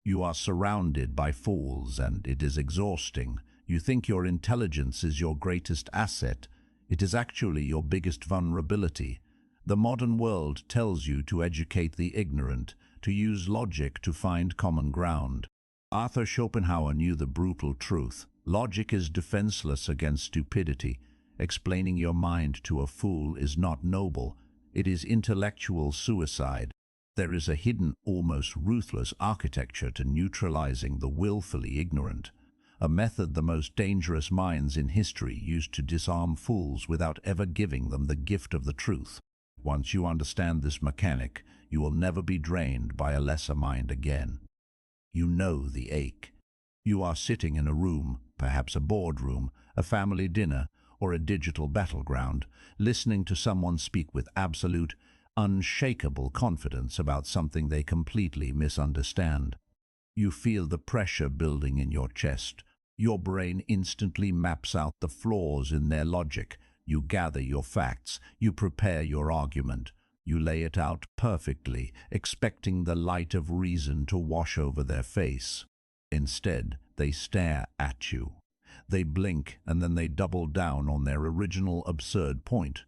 You are surrounded by fools, and it is exhausting. You think your intelligence is your greatest asset. It is actually your biggest vulnerability. The modern world tells you to educate the ignorant, to use logic to find common ground. Arthur Schopenhauer knew the brutal truth. Logic is defenseless against stupidity. Explaining your mind to a fool is not noble. It is intellectual suicide. There is a hidden, almost ruthless architecture to neutralizing the willfully ignorant, a method the most dangerous minds in history used to disarm fools without ever giving them the gift of the truth. Once you understand this mechanic, you will never be drained by a lesser mind again. You know the ache. You are sitting in a room, perhaps a boardroom, a family dinner, or a digital battleground, listening to someone speak with absolute, unshakable confidence about something they completely misunderstand. You feel the pressure building in your chest. Your brain instantly maps out the flaws in their logic. You gather your facts. You prepare your argument. You lay it out perfectly, expecting the light of reason to wash over their face. Instead, they stare at you. They blink, and then they double down on their original absurd point.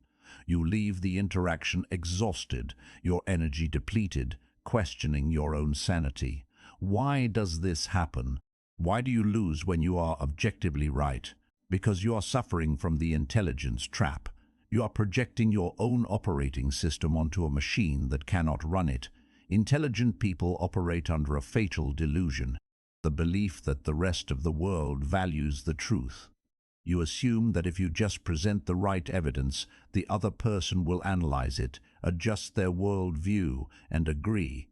You leave the interaction exhausted, your energy depleted, questioning your own sanity. Why does this happen? Why do you lose when you are objectively right? Because you are suffering from the intelligence trap. You are projecting your own operating system onto a machine that cannot run it. Intelligent people operate under a fatal delusion, the belief that the rest of the world values the truth. You assume that if you just present the right evidence, the other person will analyze it, adjust their worldview, and agree.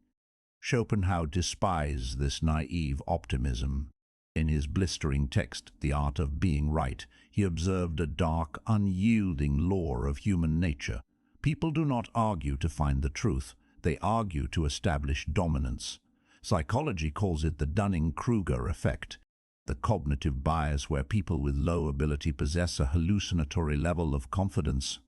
Schopenhauer despised this naive optimism. In his blistering text, The Art of Being Right, he observed a dark, unyielding law of human nature. People do not argue to find the truth. They argue to establish dominance. Psychology calls it the Dunning-Kruger effect, the cognitive bias where people with low ability possess a hallucinatory level of confidence.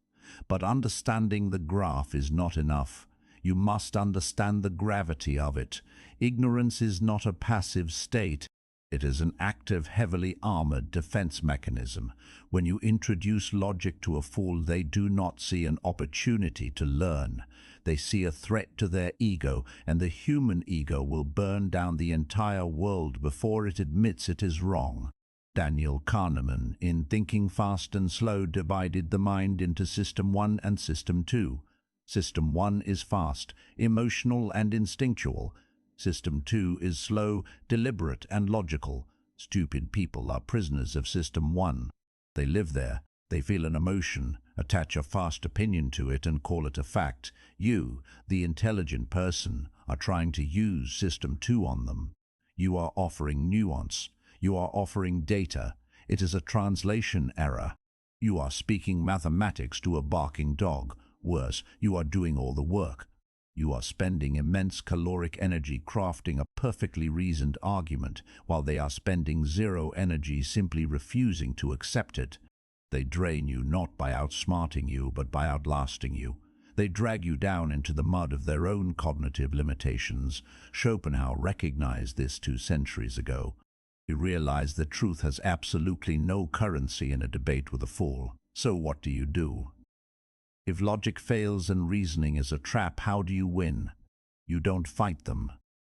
But understanding the graph is not enough. You must understand the gravity of it. Ignorance is not a passive state. It is an active, heavily armored defense mechanism. When you introduce logic to a fool, they do not see an opportunity to learn. They see a threat to their ego, and the human ego will burn down the entire world before it admits it is wrong. Daniel Kahneman, in Thinking Fast and Slow, divided the mind into System 1 and System 2. System 1 is fast, emotional and instinctual. System 2 is slow, deliberate and logical. Stupid people are prisoners of System 1. They live there. They feel an emotion, attach a fast opinion to it and call it a fact. You, the intelligent person, are trying to use System 2 on them. You are offering nuance. You are offering data. It is a translation error. You are speaking mathematics to a barking dog. Worse, you are doing all the work. You are spending immense caloric energy crafting a perfectly reasoned argument, while they are spending zero energy simply refusing to accept it. They drain you not by outsmarting you, but by outlasting you. They drag you down into the mud of their own cognitive limitations. Schopenhauer recognized this 2 centuries ago. He realized that truth has absolutely no currency in a debate with a fool. So what do you do? If logic fails and reasoning is a trap, how do you win? You don't fight them.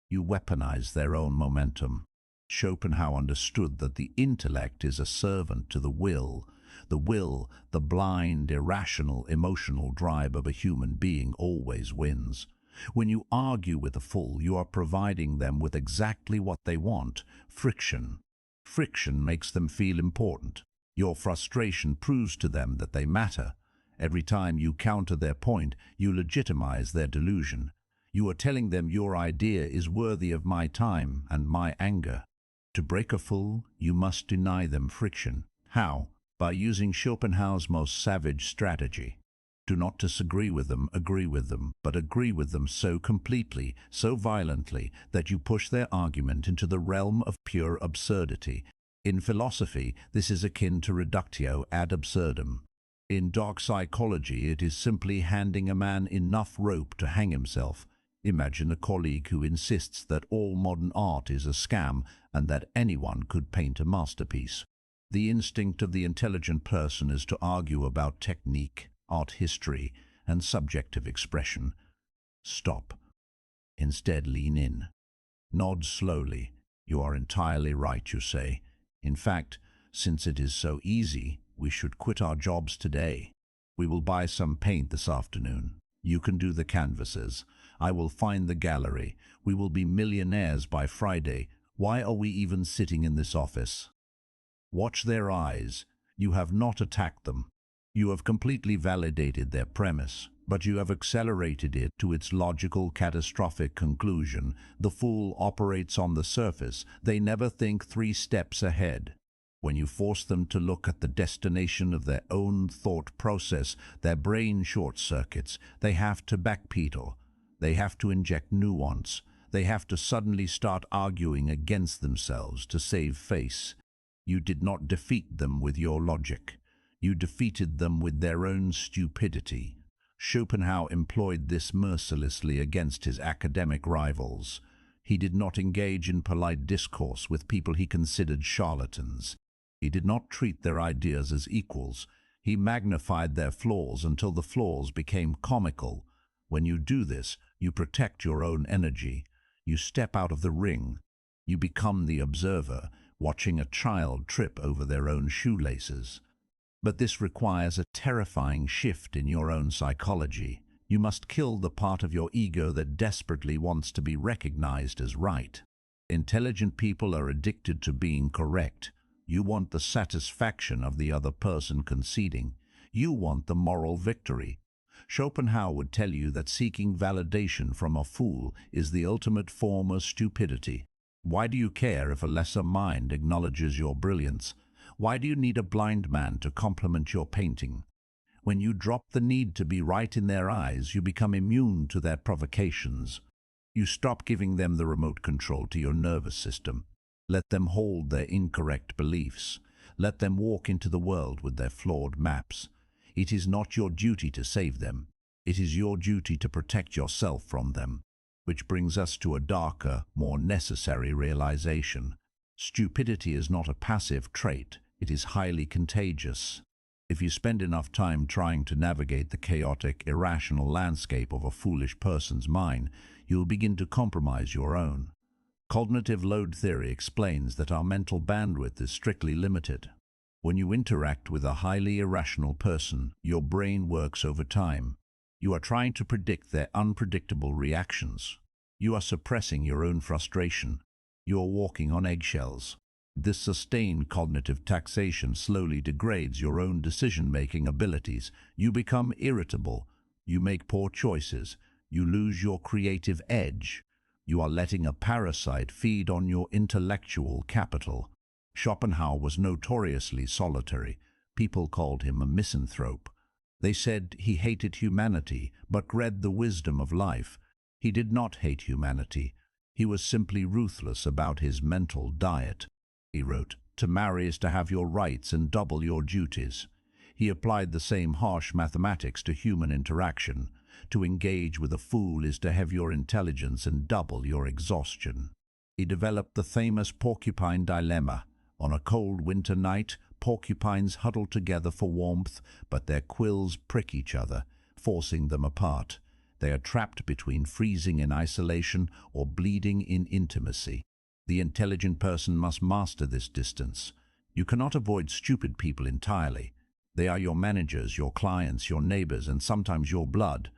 You weaponize their own momentum. Schopenhauer understood that the intellect is a servant to the will. The will, the blind, irrational, emotional drive of a human being, always wins. When you argue with a fool, you are providing them with exactly what they want: friction. Friction makes them feel important. Your frustration proves to them that they matter. Every time you counter their point, you legitimize their delusion. You are telling them your idea is worthy of my time and my anger. To break a fool, you must deny them friction. How? By using Schopenhauer's most savage strategy. Do not disagree with them, agree with them, but agree with them so completely, so violently, that you push their argument into the realm of pure absurdity. In philosophy, this is akin to reductio ad absurdum. In dark psychology, it is simply handing a man enough rope to hang himself. Imagine a colleague who insists that all modern art is a scam and that anyone could paint a masterpiece. The instinct of the intelligent person is to argue about technique, art history, and subjective expression. Stop. Instead, lean in. Nod slowly. You are entirely right, you say. In fact, since it is so easy, we should quit our jobs today. We will buy some paint this afternoon. You can do the canvases. I will find the gallery. We will be millionaires by Friday. Why are we even sitting in this office? Watch their eyes. You have not attacked them. You have completely validated their premise, but you have accelerated it to its logical, catastrophic conclusion. The fool operates on the surface. They never think 3 steps ahead. When you force them to look at the destination of their own thought process, their brain short-circuits. They have to backpedal. They have to inject nuance. They have to suddenly start arguing against themselves to save face. You did not defeat them with your logic. You defeated them with their own stupidity. Schopenhauer employed this mercilessly against his academic rivals. He did not engage in polite discourse with people he considered charlatans. He did not treat their ideas as equals. He magnified their flaws until the flaws became comical. When you do this, you protect your own energy. You step out of the ring. You become the observer, watching a child trip over their own shoelaces. But this requires a terrifying shift in your own psychology. You must kill the part of your ego that desperately wants to be recognized as right. Intelligent people are addicted to being correct. You want the satisfaction of the other person conceding. You want the moral victory. Schopenhauer would tell you that seeking validation from a fool is the ultimate form of stupidity. Why do you care if a lesser mind acknowledges your brilliance? Why do you need a blind man to compliment your painting? When you drop the need to be right in their eyes, you become immune to their provocations. You stop giving them the remote control to your nervous system. Let them hold their incorrect beliefs. Let them walk into the world with their flawed maps. It is not your duty to save them. It is your duty to protect yourself from them. Which brings us to a darker, more necessary realization. Stupidity is not a passive trait. It is highly contagious. If you spend enough time trying to navigate the chaotic, irrational landscape of a foolish person's mind, you'll begin to compromise your own. Cognitive load theory explains that our mental bandwidth is strictly limited. When you interact with a highly irrational person, your brain works over time. You are trying to predict their unpredictable reactions. You are suppressing your own frustration. You are walking on eggshells. This sustained cognitive taxation slowly degrades your own decision-making abilities. You become irritable. You make poor choices. You lose your creative edge. You are letting a parasite feed on your intellectual capital. Schopenhauer was notoriously solitary. People called him a misanthrope. They said he hated humanity, but read the wisdom of life. He did not hate humanity. He was simply ruthless about his mental diet. He wrote, "To marry is to have your rights and double your duties." He applied the same harsh mathematics to human interaction. To engage with a fool is to have your intelligence and double your exhaustion. He developed the famous Porcupine Dilemma. On a cold winter night, porcupines huddle together for warmth, but their quills prick each other, forcing them apart. They are trapped between freezing in isolation or bleeding in intimacy. The intelligent person must master this distance. You cannot avoid stupid people entirely. They are your managers, your clients, your neighbors, and sometimes your blood.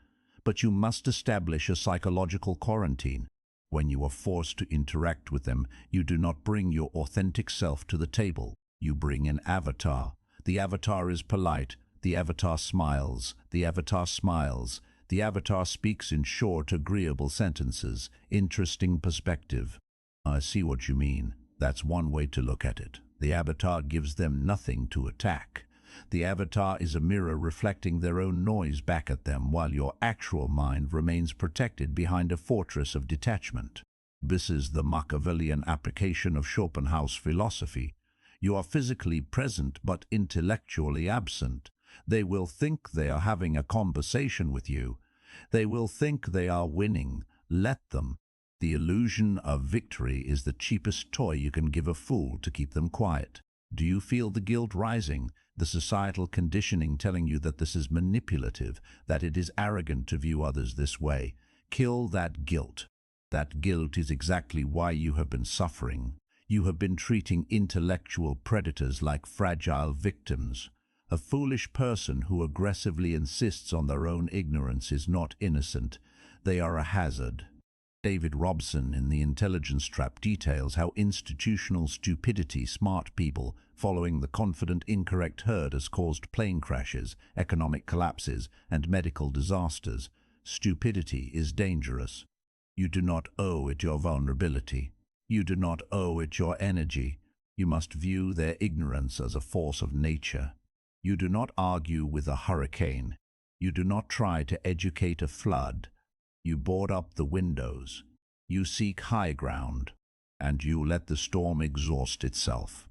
But you must establish a psychological quarantine. When you are forced to interact with them, you do not bring your authentic self to the table. You bring an avatar. The avatar is polite. The avatar smiles. The avatar smiles. The avatar speaks in short, agreeable sentences. Interesting perspective. I see what you mean. That's one way to look at it. The avatar gives them nothing to attack. The avatar is a mirror reflecting their own noise back at them, while your actual mind remains protected behind a fortress of detachment. This is the Machiavellian application of Schopenhauer's philosophy. You are physically present but intellectually absent. They will think they are having a conversation with you. They will think they are winning. Let them. The illusion of victory is the cheapest toy you can give a fool to keep them quiet. Do you feel the guilt rising, the societal conditioning telling you that this is manipulative, that it is arrogant to view others this way? Kill that guilt. That guilt is exactly why you have been suffering. You have been treating intellectual predators like fragile victims. A foolish person who aggressively insists on their own ignorance is not innocent. They are a hazard. David Robson in The Intelligence Trap details how institutional stupidity, smart people following the confident incorrect herd, has caused plane crashes, economic collapses, and medical disasters. Stupidity is dangerous. You do not owe it your vulnerability. You do not owe it your energy. You must view their ignorance as a force of nature. You do not argue with a hurricane. You do not try to educate a flood. You board up the windows. You seek high ground, and you let the storm exhaust itself.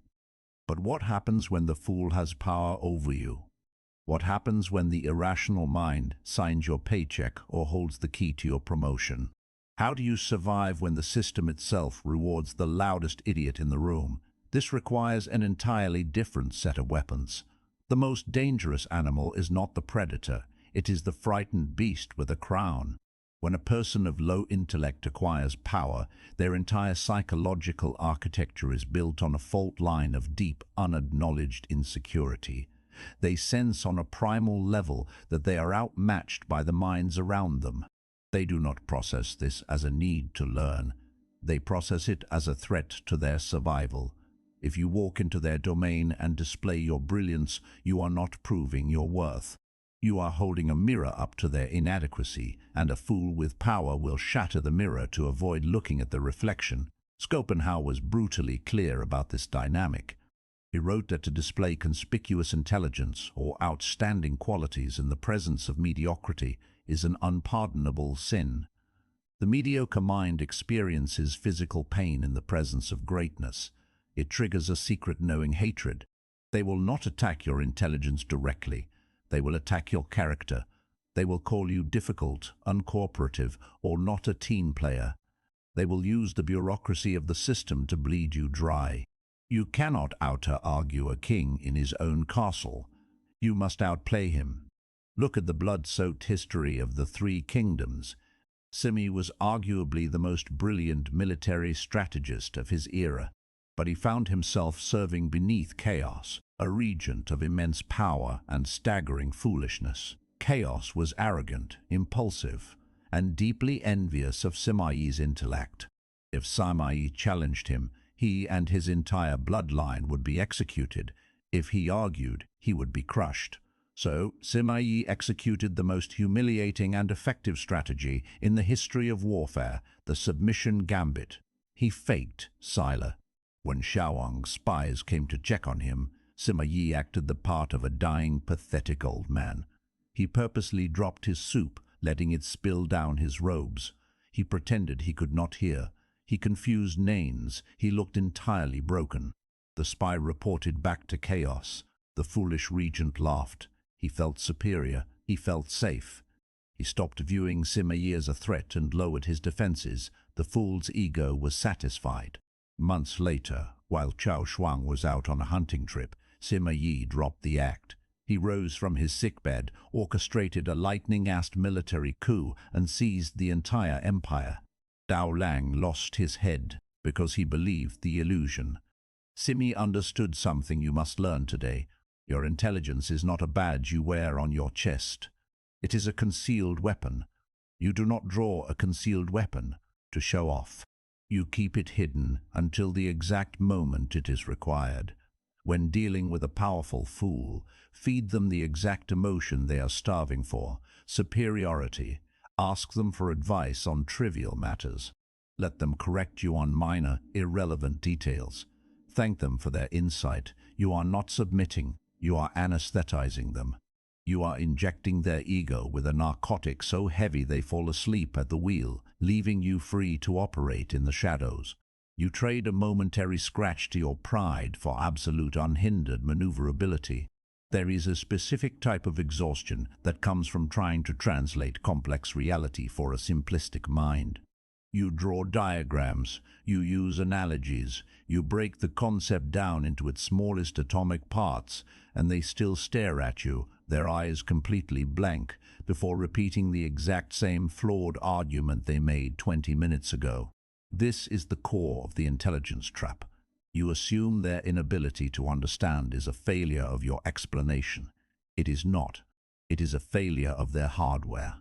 But what happens when the fool has power over you? What happens when the irrational mind signs your paycheck or holds the key to your promotion? How do you survive when the system itself rewards the loudest idiot in the room? This requires an entirely different set of weapons. The most dangerous animal is not the predator. It is the frightened beast with a crown. When a person of low intellect acquires power, their entire psychological architecture is built on a fault line of deep, unacknowledged insecurity. They sense on a primal level that they are outmatched by the minds around them. They do not process this as a need to learn. They process it as a threat to their survival. If you walk into their domain and display your brilliance, you are not proving your worth. You are holding a mirror up to their inadequacy, and a fool with power will shatter the mirror to avoid looking at the reflection. Schopenhauer was brutally clear about this dynamic. He wrote that to display conspicuous intelligence or outstanding qualities in the presence of mediocrity is an unpardonable sin. The mediocre mind experiences physical pain in the presence of greatness. It triggers a secret-knowing hatred. They will not attack your intelligence directly. They will attack your character. They will call you difficult, uncooperative, or not a team player. They will use the bureaucracy of the system to bleed you dry. You cannot out-argue a king in his own castle. You must outplay him. Look at the blood-soaked history of the Three Kingdoms. Sima Yi was arguably the most brilliant military strategist of his era, but he found himself serving beneath chaos, a regent of immense power and staggering foolishness. Chaos was arrogant, impulsive, and deeply envious of Sima Yi's intellect. If Sima Yi challenged him, he and his entire bloodline would be executed. If he argued, he would be crushed. So, Sima Yi executed the most humiliating and effective strategy in the history of warfare, the submission gambit. He faked Sila. When Shaowang's spies came to check on him, Sima Yi acted the part of a dying, pathetic old man. He purposely dropped his soup, letting it spill down his robes. He pretended he could not hear. He confused names. He looked entirely broken. The spy reported back to chaos. The foolish regent laughed. He felt superior. He felt safe. He stopped viewing Sima Yi as a threat and lowered his defenses. The fool's ego was satisfied. Months later, while Chao Shuang was out on a hunting trip, Sima Yi dropped the act. He rose from his sickbed, orchestrated a lightning-fast military coup, and seized the entire empire. Dao Lang lost his head because he believed the illusion. Sima Yi understood something you must learn today. Your intelligence is not a badge you wear on your chest. It is a concealed weapon. You do not draw a concealed weapon to show off. You keep it hidden until the exact moment it is required. When dealing with a powerful fool, feed them the exact emotion they are starving for, superiority. Ask them for advice on trivial matters. Let them correct you on minor, irrelevant details. Thank them for their insight. You are not submitting. You are anesthetizing them. You are injecting their ego with a narcotic so heavy they fall asleep at the wheel, leaving you free to operate in the shadows. You trade a momentary scratch to your pride for absolute unhindered maneuverability. There is a specific type of exhaustion that comes from trying to translate complex reality for a simplistic mind. You draw diagrams, you use analogies, you break the concept down into its smallest atomic parts, and they still stare at you, their eyes completely blank, before repeating the exact same flawed argument they made 20 minutes ago. This is the core of the intelligence trap. You assume their inability to understand is a failure of your explanation. It is not. It is a failure of their hardware.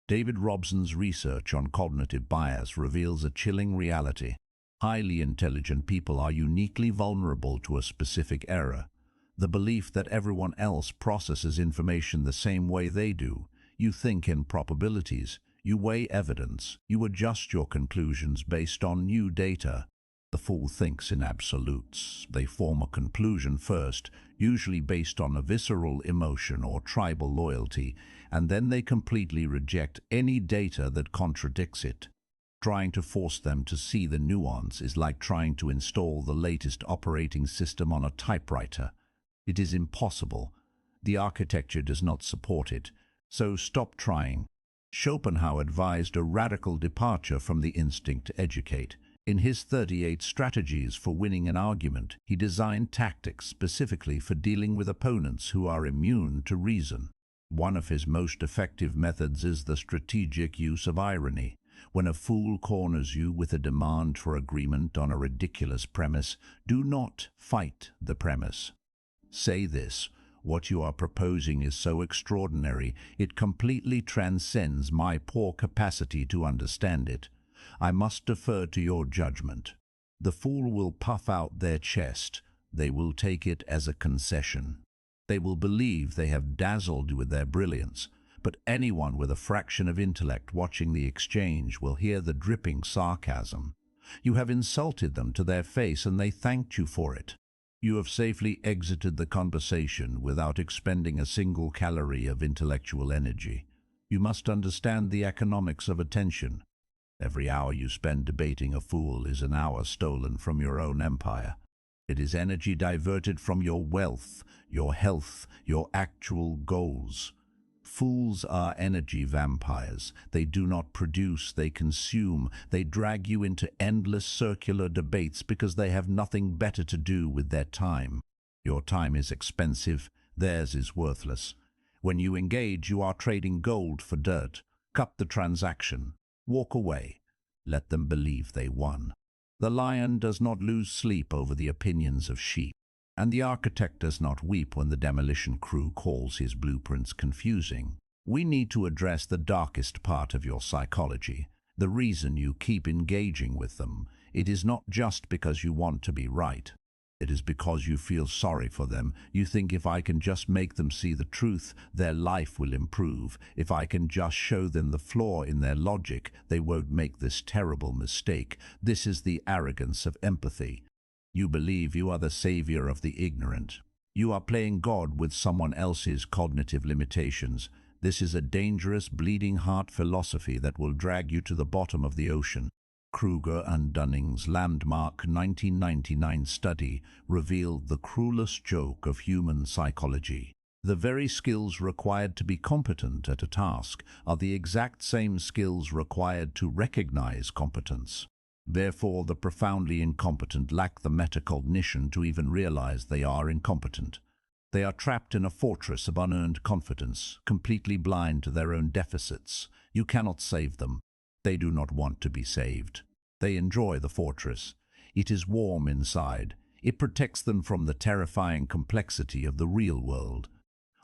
David Robson's research on cognitive bias reveals a chilling reality. Highly intelligent people are uniquely vulnerable to a specific error. The belief that everyone else processes information the same way they do. You think in probabilities. You weigh evidence. You adjust your conclusions based on new data. The fool thinks in absolutes. They form a conclusion first, usually based on a visceral emotion or tribal loyalty, and then they completely reject any data that contradicts it. Trying to force them to see the nuance is like trying to install the latest operating system on a typewriter. It is impossible. The architecture does not support it, so stop trying. Schopenhauer advised a radical departure from the instinct to educate. In his 38 strategies for winning an argument, he designed tactics specifically for dealing with opponents who are immune to reason. One of his most effective methods is the strategic use of irony. When a fool corners you with a demand for agreement on a ridiculous premise, do not fight the premise. Say this: what you are proposing is so extraordinary, it completely transcends my poor capacity to understand it. I must defer to your judgment. The fool will puff out their chest. They will take it as a concession. They will believe they have dazzled you with their brilliance, but anyone with a fraction of intellect watching the exchange will hear the dripping sarcasm. You have insulted them to their face, and they thanked you for it. You have safely exited the conversation without expending a single calorie of intellectual energy. You must understand the economics of attention. Every hour you spend debating a fool is an hour stolen from your own empire. It is energy diverted from your wealth, your health, your actual goals. Fools are energy vampires. They do not produce, they consume. They drag you into endless circular debates because they have nothing better to do with their time. Your time is expensive, theirs is worthless. When you engage, you are trading gold for dirt. Cut the transaction. Walk away. Let them believe they won. The lion does not lose sleep over the opinions of sheep, and the architect does not weep when the demolition crew calls his blueprints confusing. We need to address the darkest part of your psychology, the reason you keep engaging with them. It is not just because you want to be right. It is because you feel sorry for them. You think, if I can just make them see the truth, their life will improve. If I can just show them the flaw in their logic, they won't make this terrible mistake. This is the arrogance of empathy. You believe you are the savior of the ignorant. You are playing God with someone else's cognitive limitations. This is a dangerous, bleeding heart philosophy that will drag you to the bottom of the ocean. Kruger and Dunning's landmark 1999 study revealed the cruelest joke of human psychology. The very skills required to be competent at a task are the exact same skills required to recognize competence. Therefore, the profoundly incompetent lack the metacognition to even realize they are incompetent. They are trapped in a fortress of unearned confidence, completely blind to their own deficits. You cannot save them. They do not want to be saved. They enjoy the fortress. It is warm inside. It protects them from the terrifying complexity of the real world.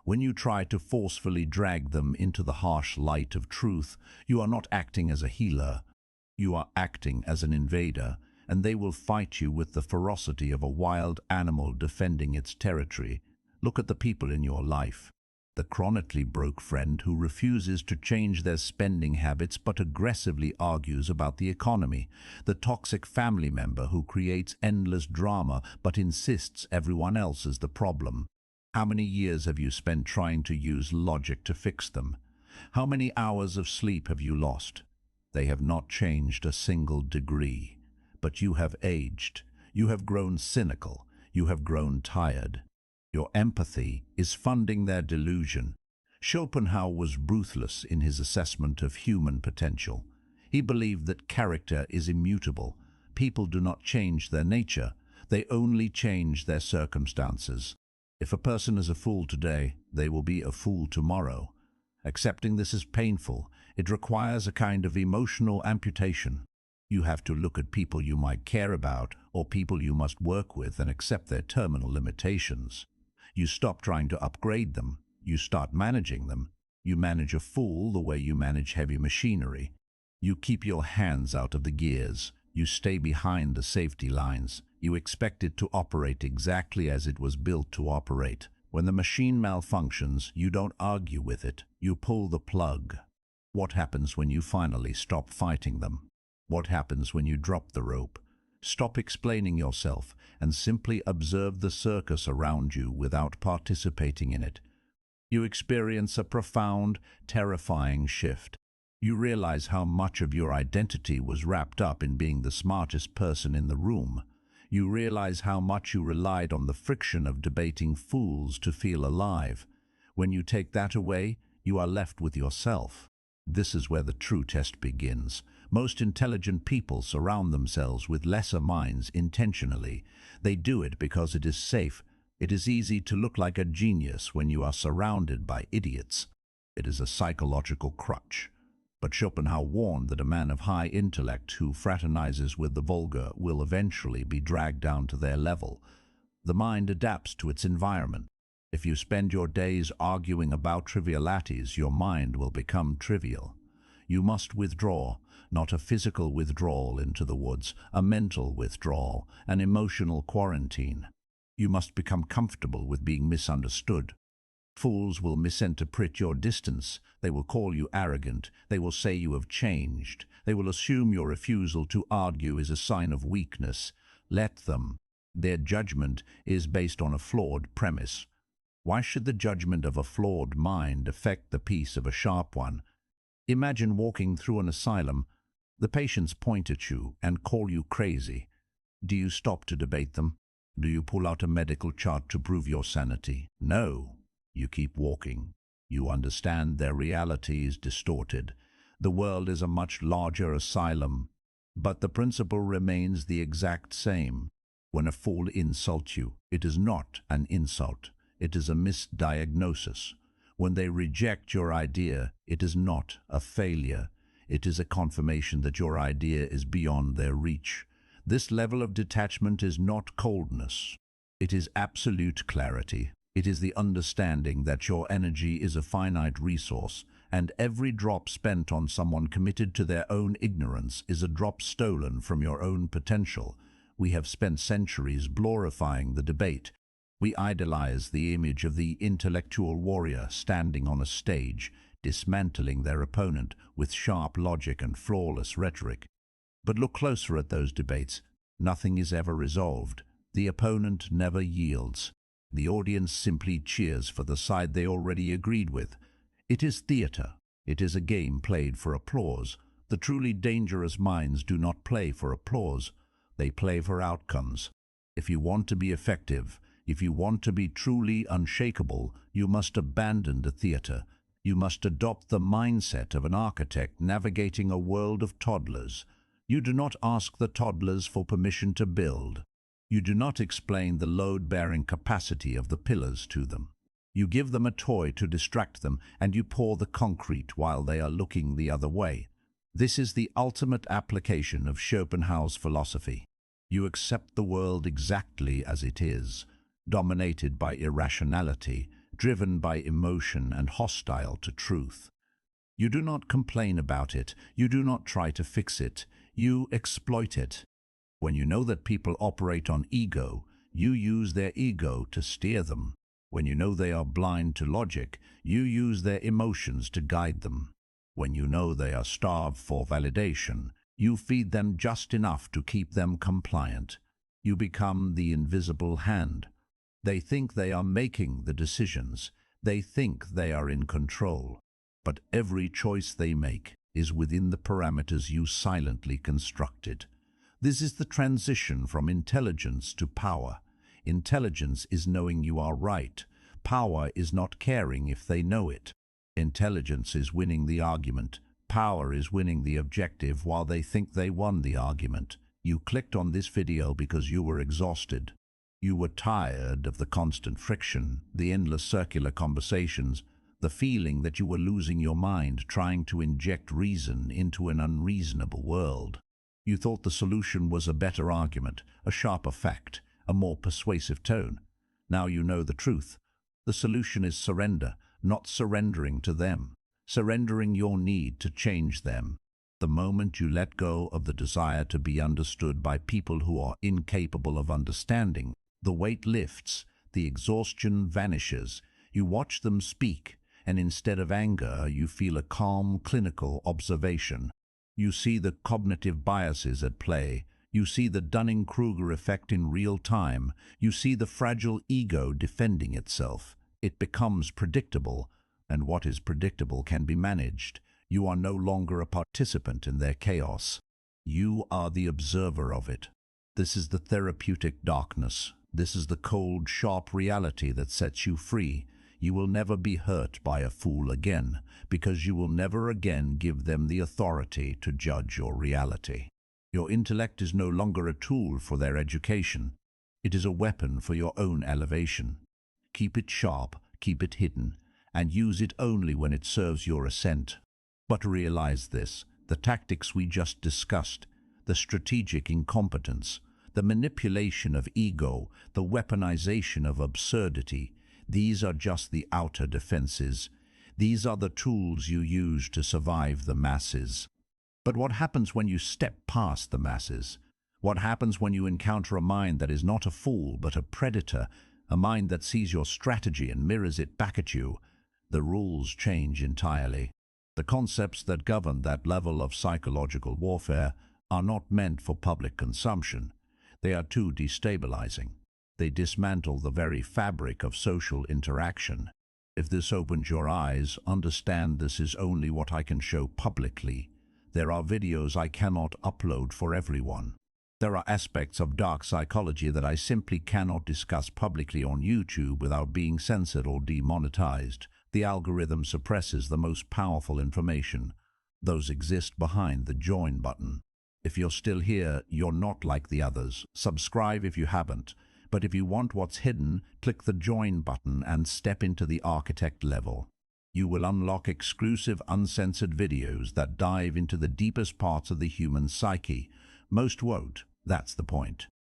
When you try to forcefully drag them into the harsh light of truth, you are not acting as a healer. You are acting as an invader, and they will fight you with the ferocity of a wild animal defending its territory. Look at the people in your life. The chronically broke friend who refuses to change their spending habits but aggressively argues about the economy. The toxic family member who creates endless drama but insists everyone else is the problem. How many years have you spent trying to use logic to fix them? How many hours of sleep have you lost? They have not changed a single degree. But you have aged. You have grown cynical. You have grown tired. Your empathy is funding their delusion. Schopenhauer was ruthless in his assessment of human potential. He believed that character is immutable. People do not change their nature, they only change their circumstances. If a person is a fool today, they will be a fool tomorrow. Accepting this is painful. It requires a kind of emotional amputation. You have to look at people you might care about or people you must work with and accept their terminal limitations. You stop trying to upgrade them. You start managing them. You manage a fool the way you manage heavy machinery. You keep your hands out of the gears. You stay behind the safety lines. You expect it to operate exactly as it was built to operate. When the machine malfunctions, you don't argue with it. You pull the plug. What happens when you finally stop fighting them? What happens when you drop the rope? Stop explaining yourself and simply observe the circus around you without participating in it. You experience a profound, terrifying shift. You realize how much of your identity was wrapped up in being the smartest person in the room. You realize how much you relied on the friction of debating fools to feel alive. When you take that away, you are left with yourself. This is where the true test begins. Most intelligent people surround themselves with lesser minds intentionally. They do it because it is safe. It is easy to look like a genius when you are surrounded by idiots. It is a psychological crutch. But Schopenhauer warned that a man of high intellect who fraternizes with the vulgar will eventually be dragged down to their level. The mind adapts to its environment. If you spend your days arguing about trivialities, your mind will become trivial. You must withdraw, not a physical withdrawal into the woods, a mental withdrawal, an emotional quarantine. You must become comfortable with being misunderstood. Fools will misinterpret your distance. They will call you arrogant. They will say you have changed. They will assume your refusal to argue is a sign of weakness. Let them. Their judgment is based on a flawed premise. Why should the judgment of a flawed mind affect the peace of a sharp one? Imagine walking through an asylum. The patients point at you and call you crazy. Do you stop to debate them? Do you pull out a medical chart to prove your sanity? No. You keep walking. You understand their reality is distorted. The world is a much larger asylum, but the principle remains the exact same. When a fool insults you, it is not an insult. It is a misdiagnosis. When they reject your idea, it is not a failure. It is a confirmation that your idea is beyond their reach. This level of detachment is not coldness. It is absolute clarity. It is the understanding that your energy is a finite resource, and every drop spent on someone committed to their own ignorance is a drop stolen from your own potential. We have spent centuries glorifying the debate. We idolize the image of the intellectual warrior standing on a stage, dismantling their opponent with sharp logic and flawless rhetoric. But look closer at those debates. Nothing is ever resolved. The opponent never yields. The audience simply cheers for the side they already agreed with. It is theater. It is a game played for applause. The truly dangerous minds do not play for applause. They play for outcomes. If you want to be effective, if you want to be truly unshakable, you must abandon the theater. You must adopt the mindset of an architect navigating a world of toddlers. You do not ask the toddlers for permission to build. You do not explain the load-bearing capacity of the pillars to them. You give them a toy to distract them, and you pour the concrete while they are looking the other way. This is the ultimate application of Schopenhauer's philosophy. You accept the world exactly as it is, dominated by irrationality, driven by emotion and hostile to truth. You do not complain about it. You do not try to fix it. You exploit it. When you know that people operate on ego, you use their ego to steer them. When you know they are blind to logic, you use their emotions to guide them. When you know they are starved for validation, you feed them just enough to keep them compliant. You become the invisible hand. They think they are making the decisions. They think they are in control. But every choice they make is within the parameters you silently constructed. This is the transition from intelligence to power. Intelligence is knowing you are right. Power is not caring if they know it. Intelligence is winning the argument. power is winning the objective while they think they won the argument. You clicked on this video because you were exhausted. You were tired of the constant friction, the endless circular conversations, the feeling that you were losing your mind trying to inject reason into an unreasonable world. You thought the solution was a better argument, a sharper fact, a more persuasive tone. Now you know the truth. The solution is surrender, not surrendering to them, surrendering your need to change them. The moment you let go of the desire to be understood by people who are incapable of understanding, the weight lifts, the exhaustion vanishes. You watch them speak, and instead of anger, you feel a calm, clinical observation. You see the cognitive biases at play. You see the Dunning-Kruger effect in real time. You see the fragile ego defending itself. It becomes predictable, and what is predictable can be managed. You are no longer a participant in their chaos. You are the observer of it. This is the therapeutic darkness. This is the cold, sharp reality that sets you free. You will never be hurt by a fool again, because you will never again give them the authority to judge your reality. Your intellect is no longer a tool for their education. It is a weapon for your own elevation. Keep it sharp, keep it hidden, and use it only when it serves your ascent. But realize this, the tactics we just discussed, the strategic incompetence, the manipulation of ego, the weaponization of absurdity, these are just the outer defenses. These are the tools you use to survive the masses. But what happens when you step past the masses? What happens when you encounter a mind that is not a fool but a predator, a mind that sees your strategy and mirrors it back at you? The rules change entirely. The concepts that govern that level of psychological warfare are not meant for public consumption. They are too destabilizing. They dismantle the very fabric of social interaction. If this opens your eyes, understand this is only what I can show publicly. There are videos I cannot upload for everyone. There are aspects of dark psychology that I simply cannot discuss publicly on YouTube without being censored or demonetized. The algorithm suppresses the most powerful information. Those exist behind the join button. If you're still here, you're not like the others. Subscribe if you haven't. But if you want what's hidden, click the join button and step into the architect level. You will unlock exclusive, uncensored videos that dive into the deepest parts of the human psyche. Most won't. That's the point.